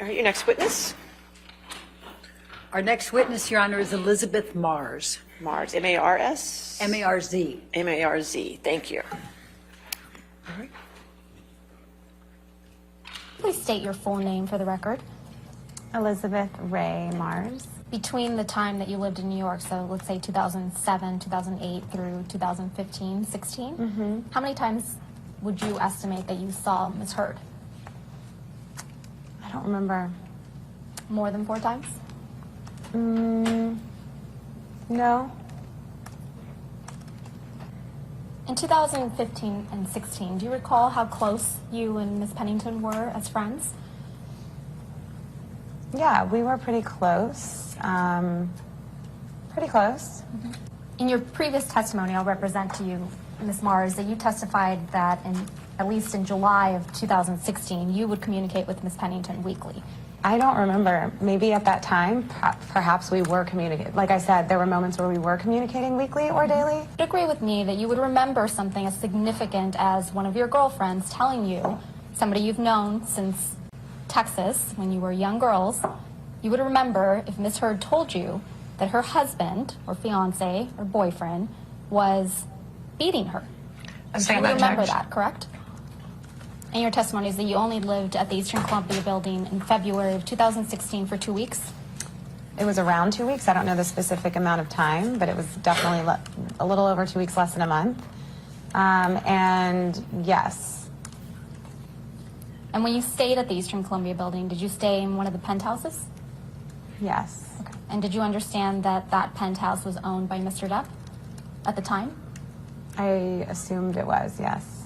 All right, your next witness? Our next witness, Your Honor, is Elizabeth Marz. Marz, M-A-R-S? M-A-R-Z. M-A-R-Z, thank you. All right. Please state your full name for the record. Elizabeth Ray Marz. Between the time that you lived in New York, so let's say 2007, 2008 through 2015, 16, how many times would you estimate that you saw Ms. Heard? I don't remember. More than 4 times? No. In 2015 and 16, do you recall how close you and Ms. Pennington were as friends? Yeah, we were pretty close. Pretty close. In your previous testimony, I'll represent to you, Ms. Marz, that you testified that at least in July of 2016, you would communicate with Ms. Pennington weekly. I don't remember. Maybe at that time, perhaps we were communicating. Like I said, there were moments where we were communicating weekly or daily. Would you agree with me that you would remember something as significant as one of your girlfriends telling you, somebody you've known since Texas, when you were young girls, you would remember if Ms. Heard told you that her husband or fiance or boyfriend was beating her? You would remember that, correct? And your testimony is that you only lived at the Eastern Columbia building in February of 2016 for 2 weeks? It was around 2 weeks. I don't know the specific amount of time, but it was definitely a little over 2 weeks, less than a month. And yes. And when you stayed at the Eastern Columbia building, did you stay in one of the penthouses? Yes. Okay. And did you understand that that penthouse was owned by Mr. Depp at the time? I assumed it was, yes.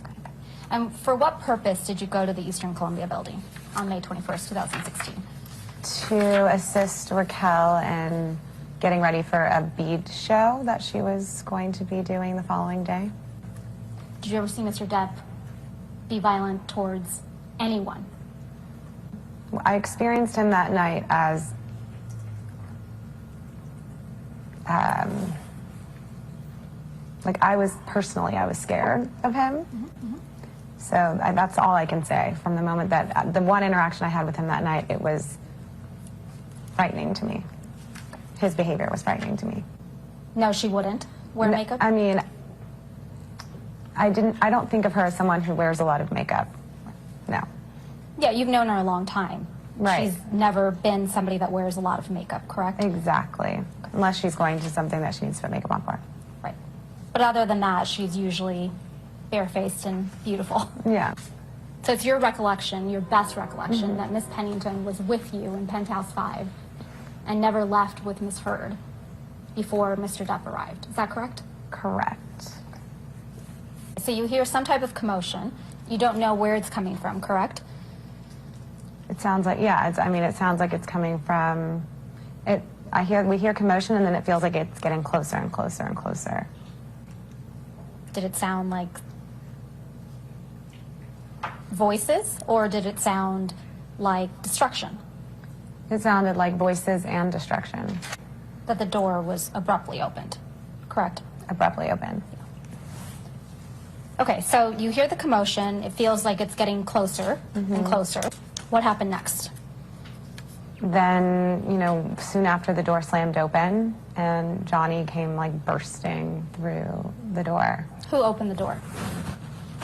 And for what purpose did you go to the Eastern Columbia building on May 21st, 2016? To assist Raquel in getting ready for a bead show that she was going to be doing the following day. Did you ever see Mr. Depp be violent towards anyone? I experienced him that night as like I was scared of him. So that's all I can say from the moment that the one interaction I had with him that night. It was frightening to me. His behavior was frightening to me. No, she wouldn't wear makeup? I mean, I don't think of her as someone who wears a lot of makeup. No. Yeah, you've known her a long time. Right. She's never been somebody that wears a lot of makeup, correct? Exactly. Unless she's going to something that she needs to put makeup on for. Right. But other than that, she's usually barefaced and beautiful. Yeah. So it's your recollection, your best recollection, that Miss Pennington was with you in Penthouse 5 and never left with Miss Heard before Mr. Depp arrived. Is that correct? Correct. So you hear some type of commotion. You don't know where it's coming from, correct? It sounds like, yeah, it sounds like it's coming from, we hear commotion and then it feels like it's getting closer and closer and closer. Did it sound like voices, or did it sound like destruction? It sounded like voices and destruction. That the door was abruptly opened, correct? Abruptly open. Okay, so you hear the commotion. It feels like it's getting closer and closer. What happened next? Then, soon after the door slammed open and Johnny came like bursting through the door. Who opened the door?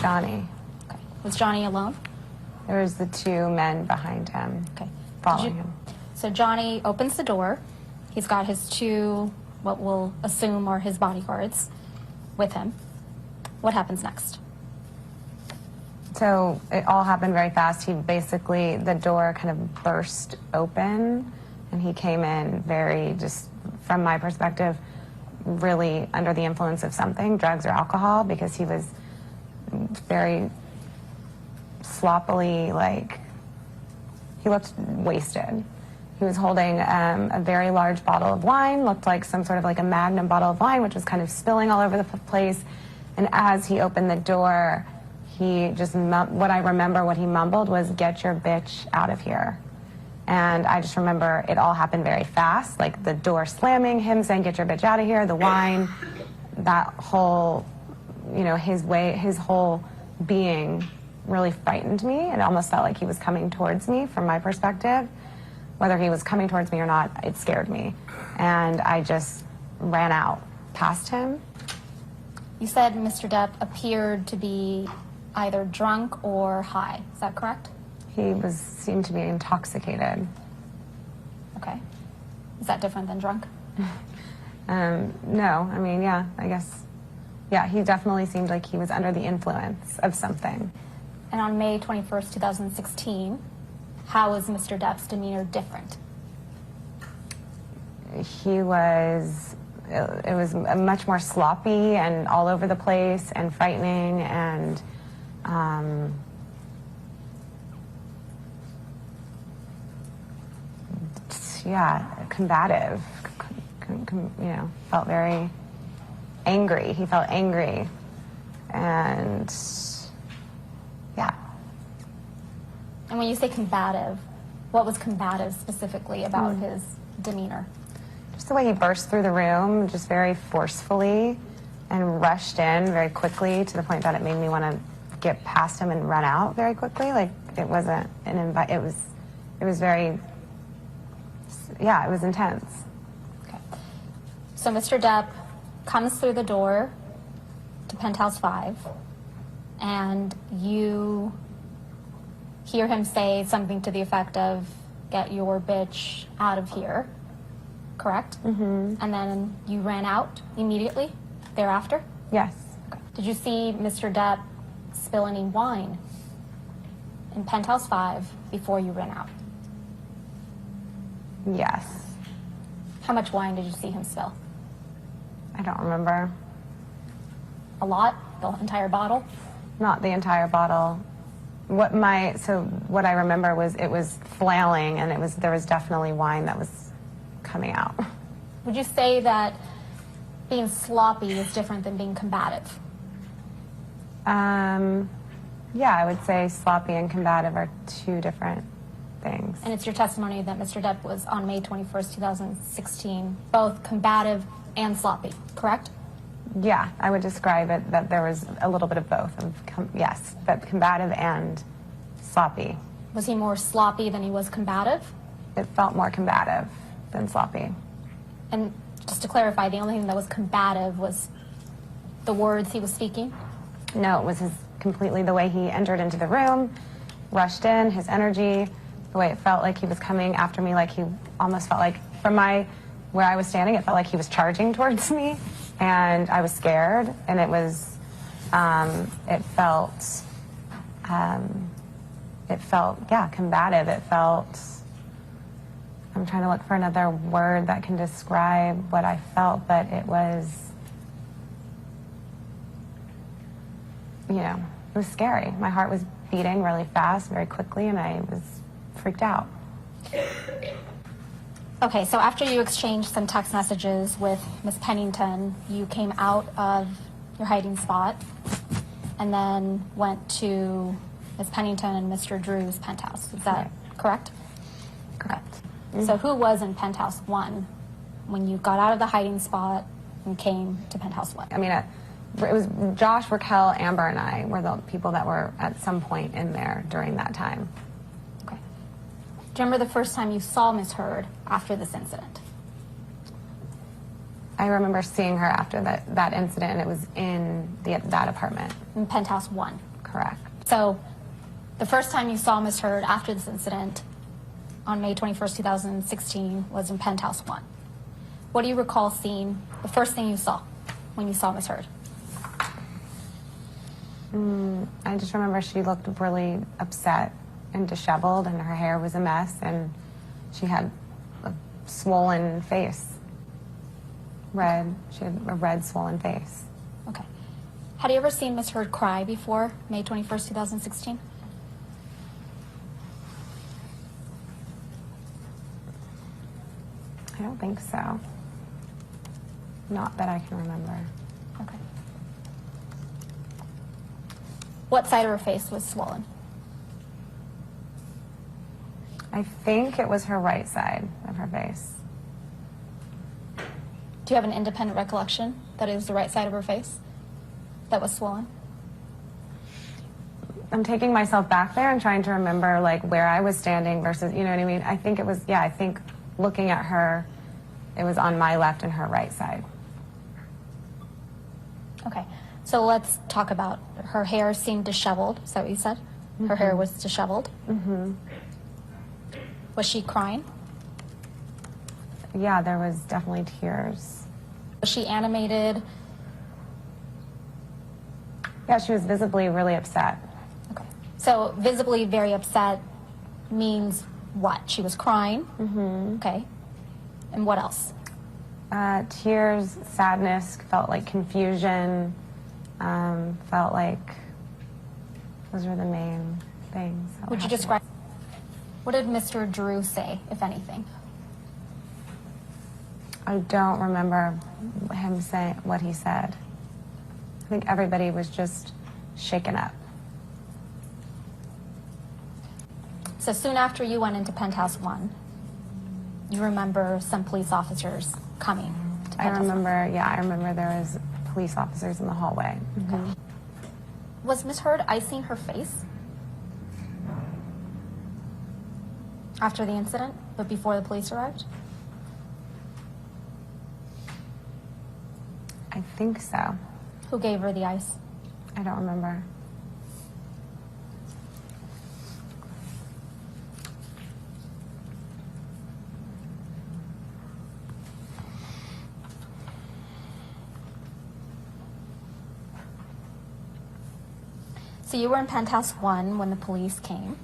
Johnny. Okay. Was Johnny alone? There was the 2 men behind him. Okay. Following him. So Johnny opens the door. He's got his 2, what we'll assume are his bodyguards, with him. What happens next? So it all happened very fast. The door kind of burst open and he came in very, just from my perspective, really under the influence of something, drugs or alcohol, because he was very sloppily, he looked wasted. He was holding a very large bottle of wine, looked like some sort of a Magnum bottle of wine, which was kind of spilling all over the place. And as he opened the door, he just, what he mumbled was, "Get your bitch out of here." And I just remember it all happened very fast, like the door slamming, him saying, "Get your bitch out of here," the wine, that whole, his whole being really frightened me. It almost felt like he was coming towards me from my perspective. whether he was coming towards me or not, it scared me. And I just ran out past him. You said Mr. Depp appeared to be either drunk or high. Is that correct? He seemed to be intoxicated. Okay. Is that different than drunk? No, I mean, yeah, I guess. Yeah, he definitely seemed like he was under the influence of something. And on May 21st, 2016, how was Mr. Depp's demeanor different? It was much more sloppy and all over the place and frightening and yeah, combative. Felt very angry. He felt angry, and yeah. And when you say combative, what was combative specifically about his demeanor? Just the way he burst through the room, just very forcefully, and rushed in very quickly to the point that it made me want to get past him and run out very quickly. Like it wasn't an invite. It was very. Yeah, it was intense. Okay. So Mr. Depp comes through the door to Penthouse 5, and you hear him say something to the effect of, "Get your bitch out of here," correct? Mm-hmm. And then you ran out immediately thereafter? Yes. Okay. Did you see Mr. Depp spill any wine in Penthouse 5 before you ran out? Yes. How much wine did you see him spill? I don't remember. A lot? The entire bottle? Not the entire bottle. What I remember was it was flailing, and there was definitely wine that was coming out. Would you say that being sloppy is different than being combative? Yeah, I would say sloppy and combative are two different things. And it's your testimony that Mr. Depp was, on May 21st, 2016, both combative and sloppy, correct? Yeah, I would describe it that there was a little bit of both. Yes, but combative and sloppy. Was he more sloppy than he was combative? It felt more combative than sloppy. And just to clarify, the only thing that was combative was the words he was speaking? No, it was completely the way he entered into the room, rushed in, his energy, the way it felt like he was coming after me, like he almost felt like, from where I was standing, it felt like he was charging towards me, and I was scared, and it felt, yeah, combative. It felt, I'm trying to look for another word that can describe what I felt, but it was, it was scary. My heart was beating really fast, very quickly, and I was freaked out. Okay, so after you exchanged some text messages with Miss Pennington, you came out of your hiding spot and then went to Miss Pennington and Mr. Drew's penthouse. Is that correct? Correct. Mm-hmm. So who was in Penthouse 1 when you got out of the hiding spot and came to Penthouse 1? I mean, it was Josh, Raquel, Amber, and I were the people that were at some point in there during that time. Okay. Do you remember the first time you saw Miss Heard after this incident? I remember seeing her after that incident, and it was in that apartment. In Penthouse 1? Correct. So the first time you saw Miss Heard after this incident on May 21st, 2016 was in Penthouse 1. What do you recall seeing, the first thing you saw when you saw Miss Heard? I just remember she looked really upset and disheveled, and her hair was a mess, and she had a swollen face. She had a red, swollen face. Okay. Had you ever seen Miss Heard cry before May 21st, 2016? I don't think so. Not that I can remember. Okay. What side of her face was swollen? I think it was her right side of her face. Do you have an independent recollection that it was the right side of her face that was swollen? I'm taking myself back there and trying to remember like where I was standing versus, you know what I mean? I think it was, yeah, I think looking at her, it was on my left and her right side. Okay, so let's talk about her hair seemed disheveled. Is that what you said? Her hair was disheveled? Mm-hmm. Was she crying? Yeah, there was definitely tears. Was she animated? Yeah, she was visibly really upset. Okay. So visibly very upset means what? She was crying? Mm-hmm. Okay. And what else? Tears, sadness, felt like confusion, felt like those were the main things. Would you describe, what did Mr. Drew say, if anything? I don't remember him saying what he said. I think everybody was just shaken up. So soon after you went into Penthouse 1, you remember some police officers coming to I Penthouse 1. remember, yeah, I remember there was police officers in the hallway. Okay. Was Miss Heard icing her face after the incident, but before the police arrived? I think so. Who gave her the ice? I don't remember. So you were in Penthouse 1 when the police came.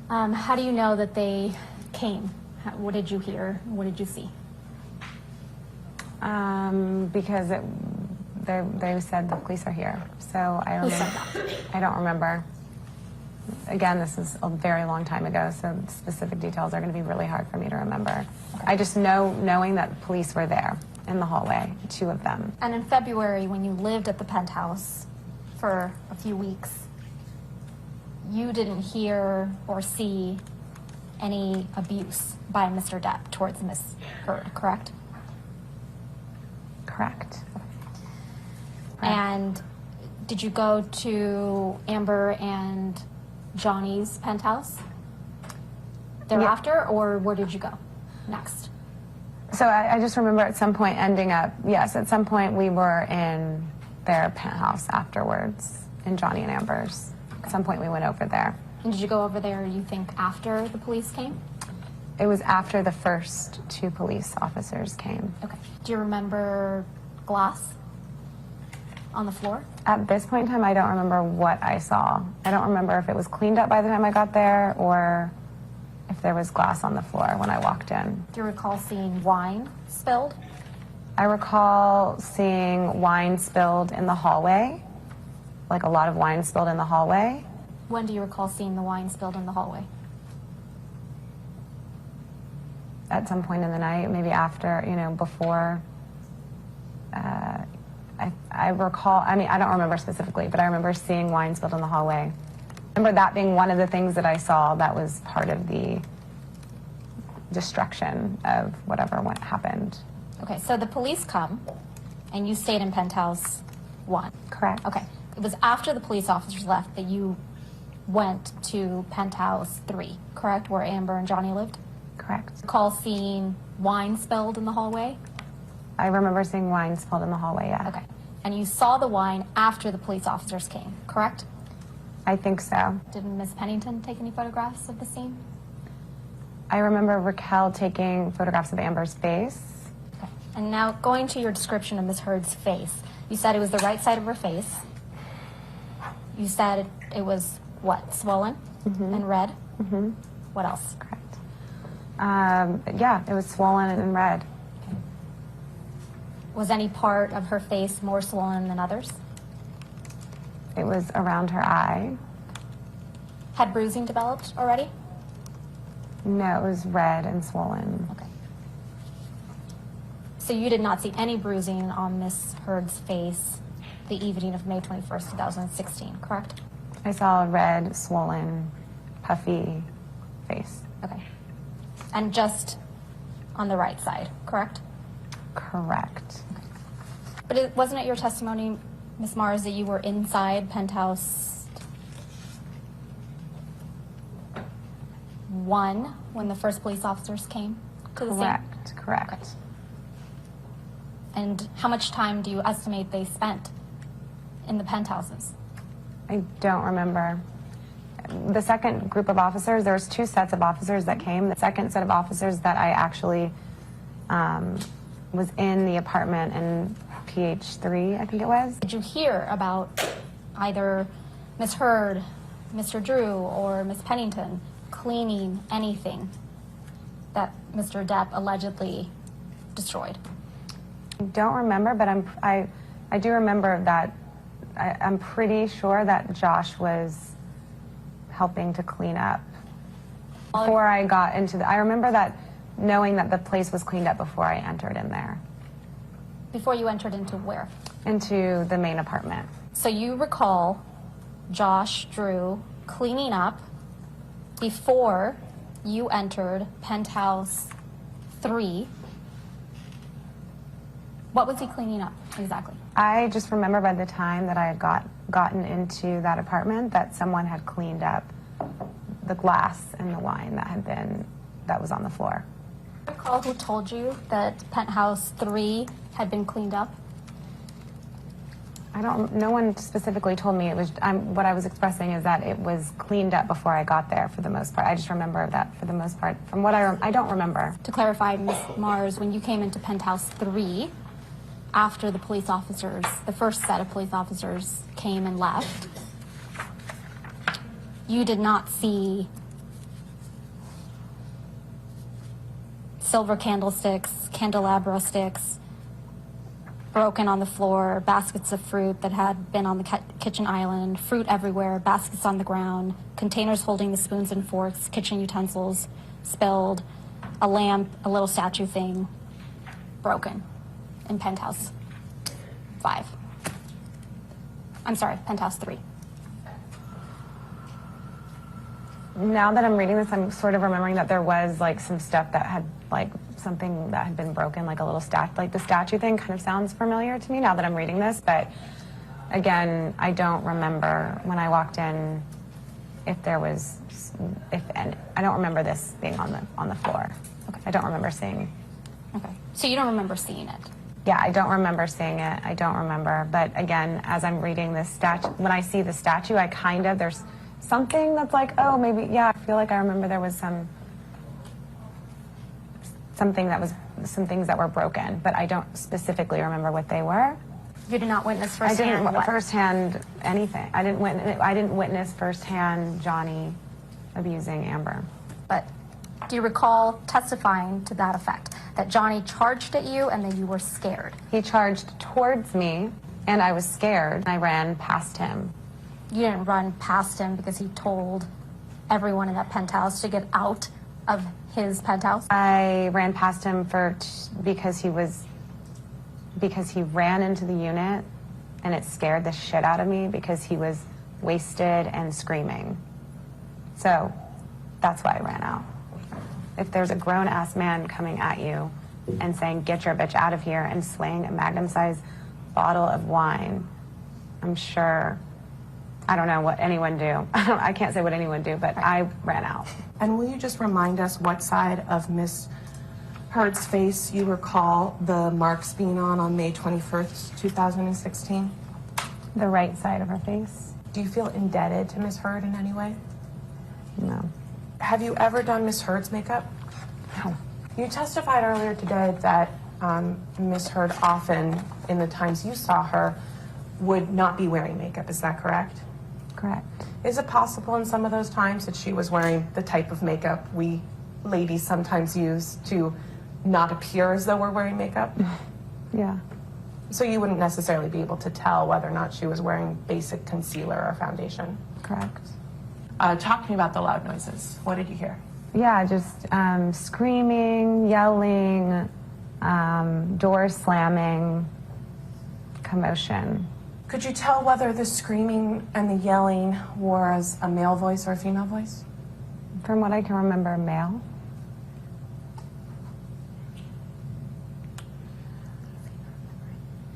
How do you know that they came? What did you hear? What did you see? Because they said the police are here. So I Who remember. said that? I don't remember. Again, this is a very long time ago, so specific details are going to be really hard for me to remember. I just knowing that police were there in the hallway, 2 of them. And in February, when you lived at the penthouse for a few weeks, you didn't hear or see any abuse by Mr. Depp towards Miss Heard, correct? Correct. And did you go to Amber and Johnny's penthouse thereafter, or where did you go next? So I just remember at some point ending up, yes, at some point we were in their penthouse afterwards, in Johnny and Amber's. At some point we went over there. And did you go over there, you think, after the police came? It was after the first 2 police officers came. Okay. Do you remember glass on the floor? At this point in time, I don't remember what I saw. I don't remember if it was cleaned up by the time I got there or if there was glass on the floor when I walked in. Do you recall seeing wine spilled? I recall seeing wine spilled in the hallway, like a lot of wine spilled in the hallway. When do you recall seeing the wine spilled in the hallway? At some point in the night, maybe after, before. I recall, I don't remember specifically, but I remember seeing wine spilled in the hallway. I remember that being one of the things that I saw that was part of the destruction of whatever happened. Okay, so the police come, and you stayed in Penthouse 1. Correct. Okay. It was after the police officers left that you went to Penthouse 3, correct, where Amber and Johnny lived? Correct. Recall seeing wine spilled in the hallway? I remember seeing wine spilled in the hallway, yeah. Okay. And you saw the wine after the police officers came, correct? I think so. Did Miss Pennington take any photographs of the scene? I remember Raquel taking photographs of Amber's face. Okay. And now going to your description of Miss Heard's face, you said it was the right side of her face. You said it was, what, swollen and red? Mm-hmm. What else? Correct. Yeah, it was swollen and red. Was any part of her face more swollen than others? It was around her eye. Had bruising developed already? No, it was red and swollen. Okay. So you did not see any bruising on Miss Heard's face the evening of May 21st, 2016, correct? I saw a red, swollen, puffy face. Okay. And just on the right side, correct? Correct. But wasn't it your testimony, Ms. Marz, that you were inside Penthouse 1 when the first police officers came to the scene? Correct. And how much time do you estimate they spent in the penthouses? I don't remember. The second group of officers, there was 2 sets of officers that came. The second set of officers that I actually was in the apartment in PH3, I think it was. Did you hear about either Miss Heard, Mr. Drew, or Miss Pennington cleaning anything that Mr. Depp allegedly destroyed? I don't remember, but I do remember that I'm pretty sure that Josh was helping to clean up before I got into I remember that knowing that the place was cleaned up before I entered in there. Before you entered into where? Into the main apartment. So you recall Josh Drew cleaning up before you entered penthouse 3. What was he cleaning up exactly? I just remember by the time that I had gotten into that apartment that someone had cleaned up the glass and the wine that was on the floor. Do you recall who told you that penthouse 3 had been cleaned up? No one specifically told me. It was what I was expressing is that it was cleaned up before I got there for the most part. I just remember that for the most part. From what I don't remember. To clarify, Ms. Marz, when you came into penthouse 3, after the police officers, the first set of police officers came and left, you did not see silver candlesticks, candelabra sticks, broken on the floor, baskets of fruit that had been on the kitchen island, fruit everywhere, baskets on the ground, containers holding the spoons and forks, kitchen utensils spilled, a lamp, a little statue thing, broken in penthouse 5. I'm sorry, penthouse 3. Now that I'm reading this, I'm sort of remembering that there was like some stuff that had like something that had been broken, like a little like the statue thing kind of sounds familiar to me now that I'm reading this, but again, I don't remember when I walked in I don't remember this being on the floor. Okay. I don't remember seeing. Okay, so you don't remember seeing it? Yeah, I don't remember seeing it. I don't remember, but again, as I'm reading this statue, when I see the statue, there's something that's like, oh, maybe, yeah, I feel like I remember there was some things that were broken, but I don't specifically remember what they were. You did not witness firsthand? I didn't what? firsthand anything. I didn't witness firsthand Johnny abusing Amber. But do you recall testifying to that effect, that Johnny charged at you and then you were scared? He charged towards me, and I was scared. I ran past him. You didn't run past him because he told everyone in that penthouse to get out of his penthouse? I ran past him because he ran into the unit, and it scared the shit out of me because he was wasted and screaming. So that's why I ran out. If there's a grown-ass man coming at you and saying, get your bitch out of here, and swaying a magnum-sized bottle of wine, I'm sure, I don't know what anyone do. I can't say what anyone do, but I ran out. And will you just remind us what side of Miss Heard's face you recall the marks being on May 21st, 2016? The right side of her face. Do you feel indebted to Miss Heard in any way? No. Have you ever done Miss Heard's makeup? No. You testified earlier today that Miss Heard often, in the times you saw her, would not be wearing makeup. Is that correct? Correct. Is it possible in some of those times that she was wearing the type of makeup we ladies sometimes use to not appear as though we're wearing makeup? Yeah. So you wouldn't necessarily be able to tell whether or not she was wearing basic concealer or foundation? Correct. Talk to me about the loud noises. What did you hear? Yeah, just screaming, yelling, doors slamming, commotion. Could you tell whether the screaming and the yelling was a male voice or a female voice? From what I can remember, male.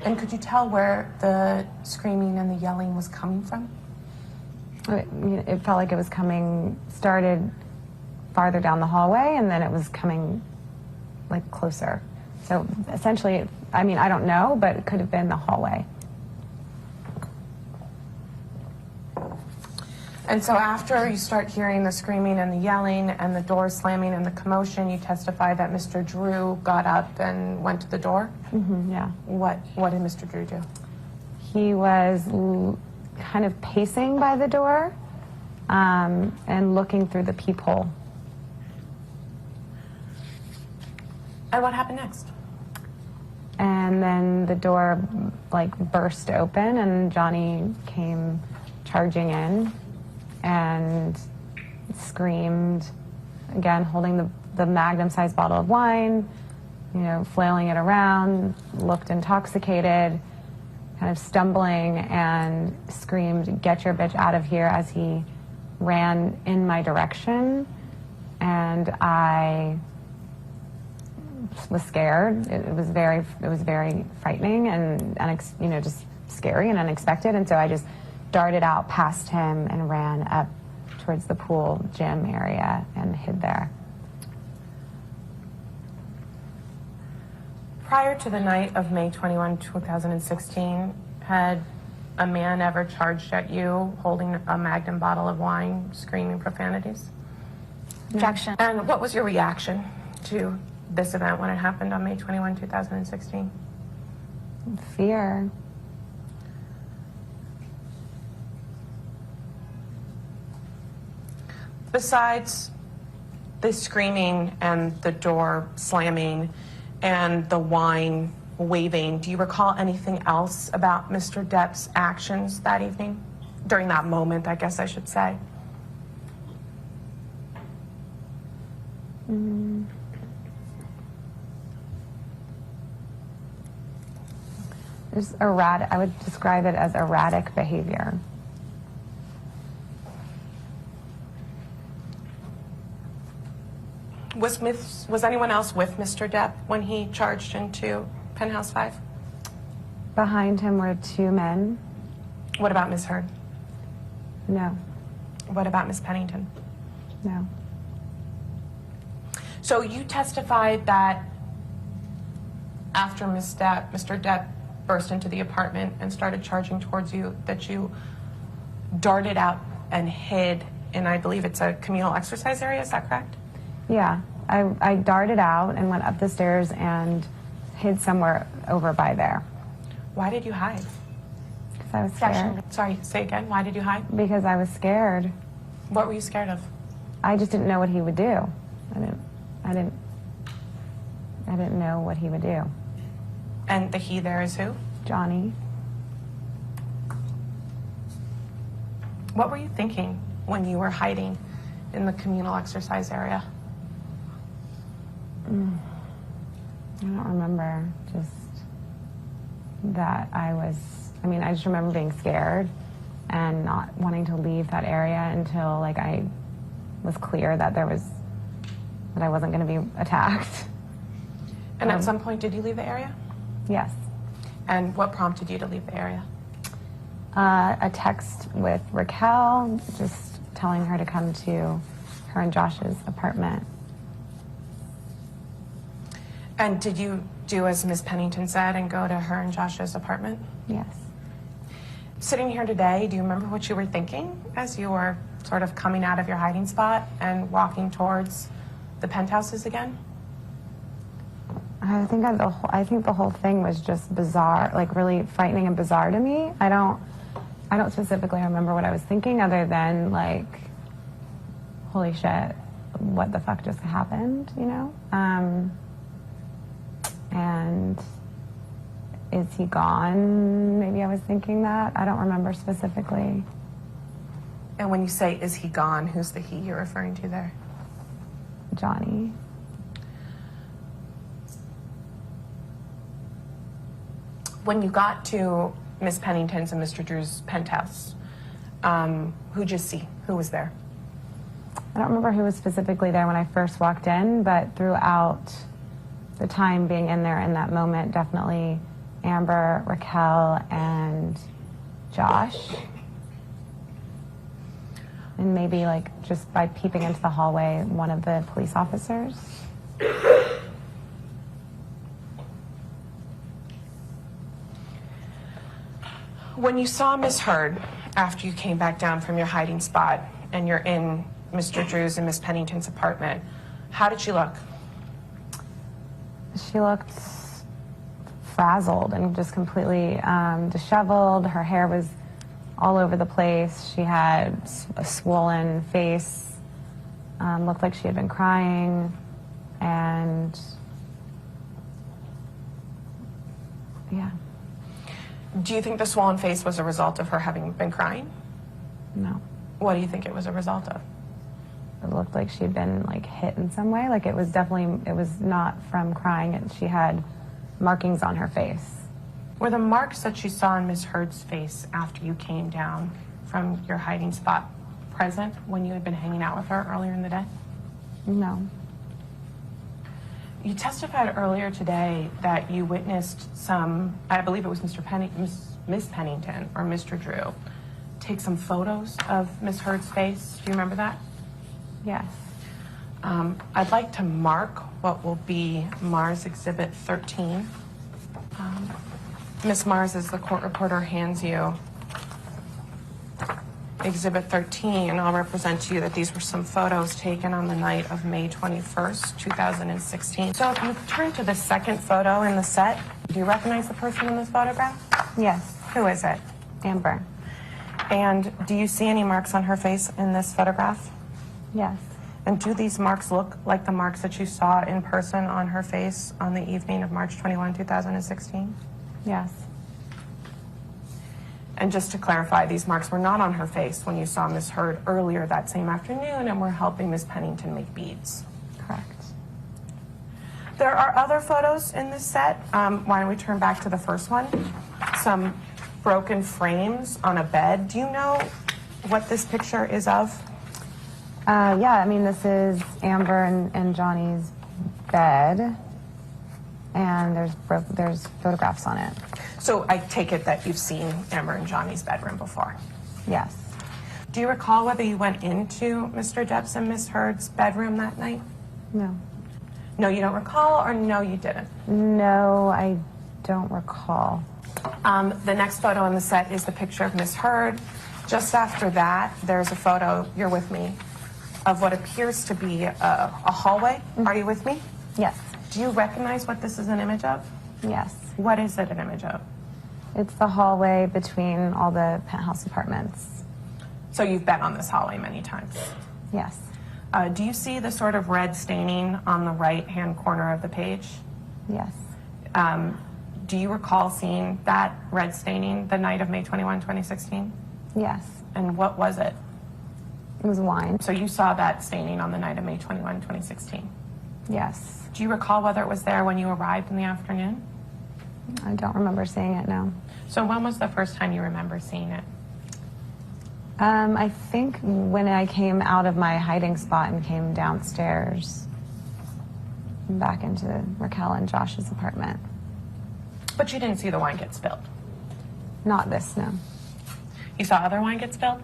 And could you tell where the screaming and the yelling was coming from? It felt like it was started farther down the hallway, and then it was coming like closer. So essentially, I mean, I don't know, but it could have been the hallway. And so after you start hearing the screaming and the yelling and the door slamming and the commotion, you testify that Mr. Drew got up and went to the door? Yeah. What did Mr. Drew do? He was kind of pacing by the door and looking through the peephole. And what happened next? And then the door like burst open and Johnny came charging in and screamed, again holding the magnum-sized bottle of wine, you know, flailing it around, looked intoxicated, kind of stumbling, and screamed, "Get your bitch out of here," as he ran in my direction. And I was scared. It was very frightening and you know, just scary and unexpected. And so I just darted out past him and ran up towards the pool gym area and hid there. Prior to the night of May 21, 2016, had a man ever charged at you holding a magnum bottle of wine, screaming profanities? Objection. And what was your reaction to this event when it happened on May 21, 2016? Fear. Besides the screaming and the door slamming and the wine waving, do you recall anything else about Mr. Depp's actions that evening? During that moment, I guess I should say. There's erratic. I would describe it as erratic behavior. Was anyone else with Mr. Depp when he charged into Penthouse 5? Behind him were two men. What about Ms. Heard? No, What about Ms. Pennington? no. So you testified that after Mr. Depp burst into the apartment and started charging towards you, that you darted out and hid in, I believe it's a communal exercise area, is that correct? Yeah, I darted out and went up the stairs and hid somewhere over by there. Why did you hide? Because I was scared. Sorry, say again, why did you hide? Because I was scared. What were you scared of? I just didn't know what he would do. I didn't know what he would do. And the he there is who? Johnny. What were you thinking when you were hiding in the communal exercise area? I don't remember. Just that I just remember being scared and not wanting to leave that area until like I was clear that I wasn't going to be attacked. And at some point, did you leave the area? Yes. And what prompted you to leave the area? A text with Raquel, just telling her to come to her and Josh's apartment. And did you do as Ms. Pennington said and go to her and Josh's apartment? Yes. Sitting here today, do you remember what you were thinking as you were sort of coming out of your hiding spot and walking towards the penthouses again? I think the whole thing was just bizarre, like really frightening and bizarre to me. I don't specifically remember what I was thinking other than like, holy shit, what the fuck just happened, you know? And is he gone? Maybe I was thinking that. I don't remember specifically. And when you say, is he gone, who's the he you're referring to there? Johnny. When you got to Ms. Pennington's and Mr. Drew's penthouse, who'd you see? Who was there? I don't remember who was specifically there when I first walked in, but throughout the time being in there in that moment, definitely Amber, Raquel, and Josh. And maybe like just by peeping into the hallway, one of the police officers. When you saw Miss Heard after you came back down from your hiding spot and you're in Mr. Drew's and Miss Pennington's apartment, how did she look? She looked frazzled and just completely disheveled. Her hair was all over the place. She had a swollen face, looked like she had been crying, and yeah. Do you think the swollen face was a result of her having been crying? No. What do you think it was a result of? It looked like she'd been like hit in some way. Like it was not from crying. She had markings on her face. Were the marks that you saw on Miss Heard's face after you came down from your hiding spot present when you had been hanging out with her earlier in the day? No. You testified earlier today that you witnessed some, I believe it was Miss Pennington or Mr. Drew, take some photos of Miss Heard's face. Do you remember that? Yes. I'd like to mark what will be Marz Exhibit 13. Miss Marz, as the court reporter hands you Exhibit 13, I'll represent to you that these were some photos taken on the night of May 21st, 2016. So if you turn to the second photo in the set, do you recognize the person in this photograph? Yes. Who is it? Amber. And do you see any marks on her face in this photograph? Yes. And do these marks look like the marks that you saw in person on her face on the evening of March 21, 2016? Yes. And just to clarify, these marks were not on her face when you saw Miss Heard earlier that same afternoon and were helping Miss Pennington make beads. Correct. There are other photos in this set. Why don't we turn back to the first one? Some broken frames on a bed. Do you know what this picture is of? Yeah, I mean, this is Amber and Johnny's bed, and there's photographs on it. So I take it that you've seen Amber and Johnny's bedroom before. Yes. Do you recall whether you went into Mr. Depp's and Miss Heard's bedroom that night? No. No, you don't recall, or no, you didn't? No, I don't recall. The next photo on the set is the picture of Miss Heard. Just after that, there's a photo, you're with me, of what appears to be a hallway. Mm-hmm. Are you with me? Yes. Do you recognize what this is an image of? Yes. What is it an image of? It's the hallway between all the penthouse apartments. So you've been on this hallway many times? Yes. Do you see the sort of red staining on the right-hand corner of the page? Yes. Do you recall seeing that red staining the night of May 21, 2016? Yes. And what was it? It was wine. So you saw that staining on the night of May 21, 2016? Yes. Do you recall whether it was there when you arrived in the afternoon? I don't remember seeing it, no. So when was the first time you remember seeing it? I think when I came out of my hiding spot and came downstairs back into Raquel and Josh's apartment. But you didn't see the wine get spilled? Not this, no. You saw other wine get spilled?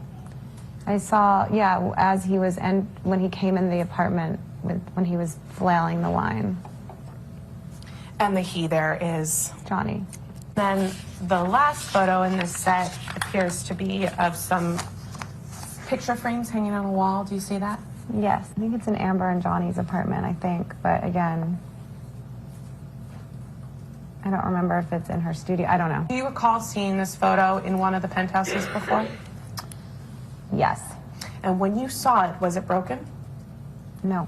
I saw, yeah, as he was, and when he came in the apartment, when he was flailing the wine. And the he there is? Johnny. Then the last photo in this set appears to be of some picture frames hanging on a wall. Do you see that? Yes, I think it's in Amber and Johnny's apartment, I think. But again, I don't remember if it's in her studio. I don't know. Do you recall seeing this photo in one of the penthouses before? Yes. And when you saw it, was it broken? No.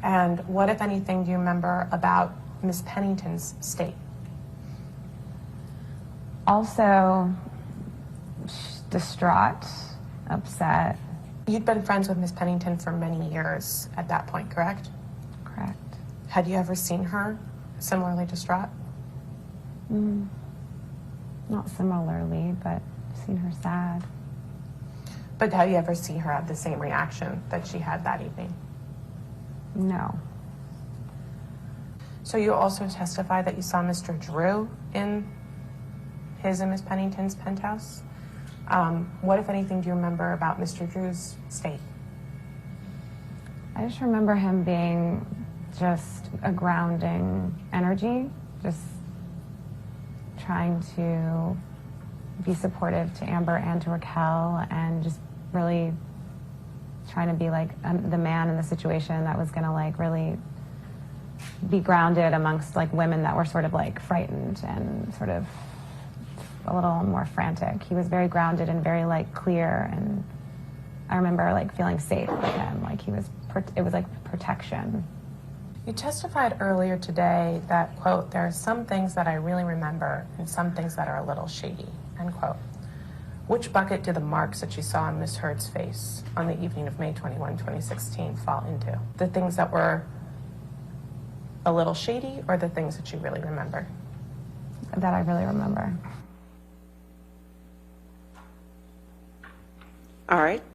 And what, if anything, do you remember about Miss Pennington's state? Also, distraught, upset. You'd been friends with Miss Pennington for many years at that point, correct? Correct. Had you ever seen her similarly distraught? Not similarly, but I've seen her sad. But have you ever seen her have the same reaction that she had that evening? No. So you also testified that you saw Mr. Drew in his and Miss Pennington's penthouse. What, if anything, do you remember about Mr. Drew's state? I just remember him being just a grounding energy, just trying to be supportive to Amber and to Raquel, and just really trying to be like the man in the situation that was going to like really be grounded amongst like women that were sort of like frightened and sort of a little more frantic. He was very grounded and very like clear, and I remember like feeling safe with him. Like it was like protection. You testified earlier today that, quote, there are some things that I really remember and some things that are a little shady, end quote. Which bucket do the marks that you saw on Miss Heard's face on the evening of May 21, 2016 fall into? The things that were a little shady, or the things that you really remember? That I really remember. All right.